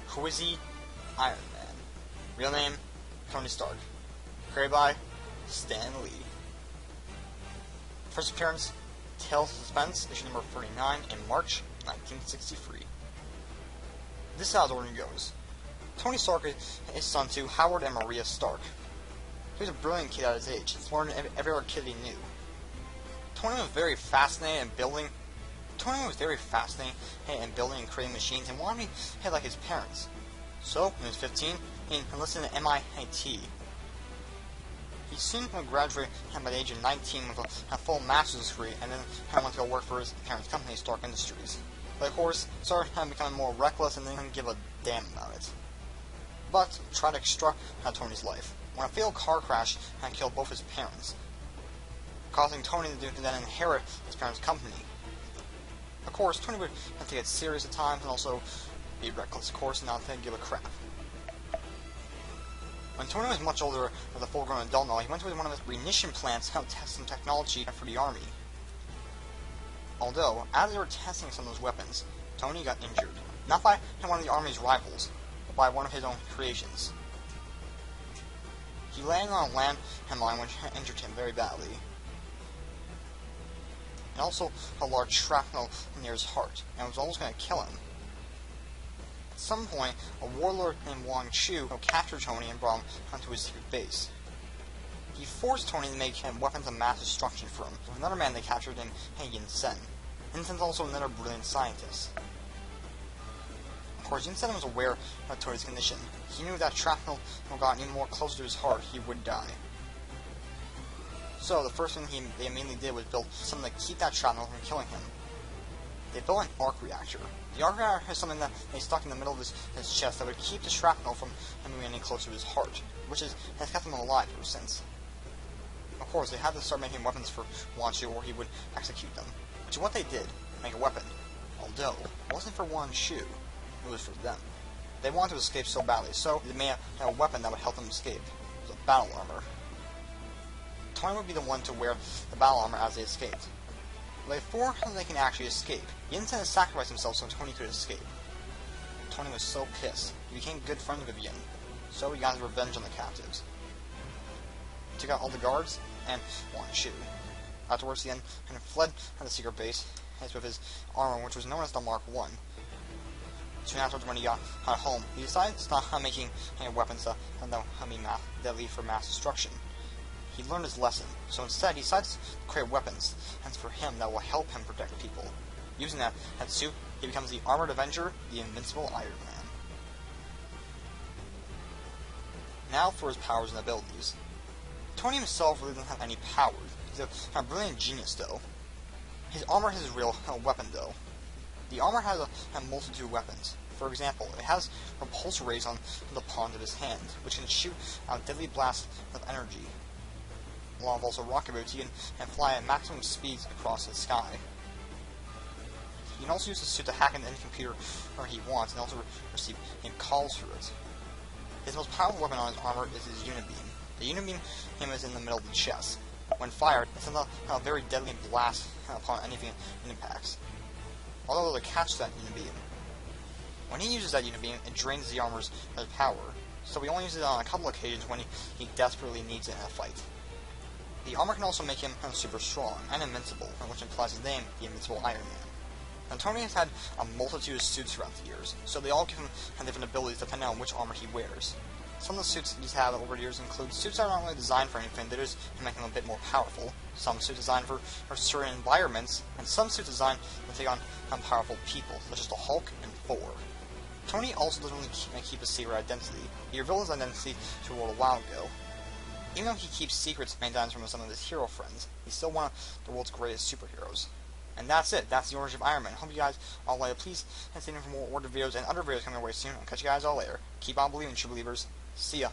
Who is he? Iron Man. Real name, Tony Stark. Created by Stan Lee. First appearance, Tales of Suspense, issue number 49 in March 1963. This is how his origin goes. Tony Stark is son to Howard and Maria Stark. He was a brilliant kid at his age, smarter than every other kid he knew. Tony was very fascinated in building and creating machines and wanted to be like his parents. So, when he was 15, he enlisted in MIT. He soon graduated by the age of 19 with a full master's degree, and then went to go work for his parents' company, Stark Industries. But of course, started becoming more reckless and didn't give a damn about it. But tried to extract Tony's life, when a fatal car crash killed both his parents, causing Tony to then inherit his parents' company. Of course, Tony would have to get serious at times and also be reckless, of course, and not give a crap. When Tony was much older, as a full-grown adult now, he went to one of his munition plants to test some technology for the army. Although, as they were testing some of those weapons, Tony got injured. Not by one of the army's rivals, but by one of his own creations. He landed on a landmine which injured him very badly. And also a large shrapnel near his heart, and was almost going to kill him. At some point, a warlord named Wang Chu captured Tony and brought him onto his secret base. He forced Tony to make weapons of mass destruction for him. Another man they captured named Yin Sen. Yin Sen's also another brilliant scientist. Of course, Yin Sen was aware of Tony's condition. He knew that shrapnel got any more closer to his heart, he would die. So, the first thing they immediately did was build something to keep that shrapnel from killing him. They built an arc reactor. The arc reactor is something that they stuck in the middle of his chest that would keep the shrapnel from moving any closer to his heart, which has kept him alive ever since. Of course, they had to start making weapons for Wang Chu or he would execute them, which is what they did, make a weapon. Although, it wasn't for Wang Chu, it was for them. They wanted to escape so badly, so they made a weapon that would help them escape. It was a battle armor. Tony would be the one to wear the battle armor as they escaped. But before they can actually escape, Yin Sen sacrificed himself so Tony could escape. Tony was so pissed, he became good friends with Yin, so he got his revenge on the captives. He took out all the guards and Wang Chu. Afterwards, Yin fled from the secret base with his armor, which was known as the Mark I. Soon afterwards, when he got home, he decided to stop making weapons that would be deadly for mass destruction. He learned his lesson, so instead he decides to create weapons, and for him that will help him protect people. Using that suit, he becomes the Armored Avenger, the Invincible Iron Man. Now for his powers and abilities. Tony himself really doesn't have any powers. He's a brilliant genius, though. His armor is his real weapon, though. The armor has a multitude of weapons. For example, it has repulsor rays on the palms of his hand, which can shoot out deadly blasts of energy. Along with also rocket boots, he can fly at maximum speeds across the sky. He can also use the suit to hack into any computer he wants, and also receive calls through it. His most powerful weapon on his armor is his unibeam. The unibeam is in the middle of the chest. When fired, it sends a very deadly blast upon anything it impacts. Although there's a catch to that unibeam. When he uses that unibeam, it drains the armor's power, so he only uses it on a couple occasions when he desperately needs it in a fight. The armor can also make him super strong and invincible, which implies his name, the Invincible Iron Man. Now, Tony has had a multitude of suits throughout the years, so they all give him different abilities depending on which armor he wears. Some of the suits he's had over the years include suits that are not really designed for anything, they're just to make him a bit more powerful. Some suits designed for certain environments, and some suits designed to take on powerful people, such as the Hulk and Thor. Tony also doesn't really keep a secret identity. He revealed his identity to the world a while ago. Even though he keeps secrets many times from some of his hero friends, he's still one of the world's greatest superheroes. And that's it. That's the origin of Iron Man. Hope you guys all like it. Please stay tuned for more order videos and other videos coming your way soon. I'll catch you guys all later. Keep on believing, true believers. See ya.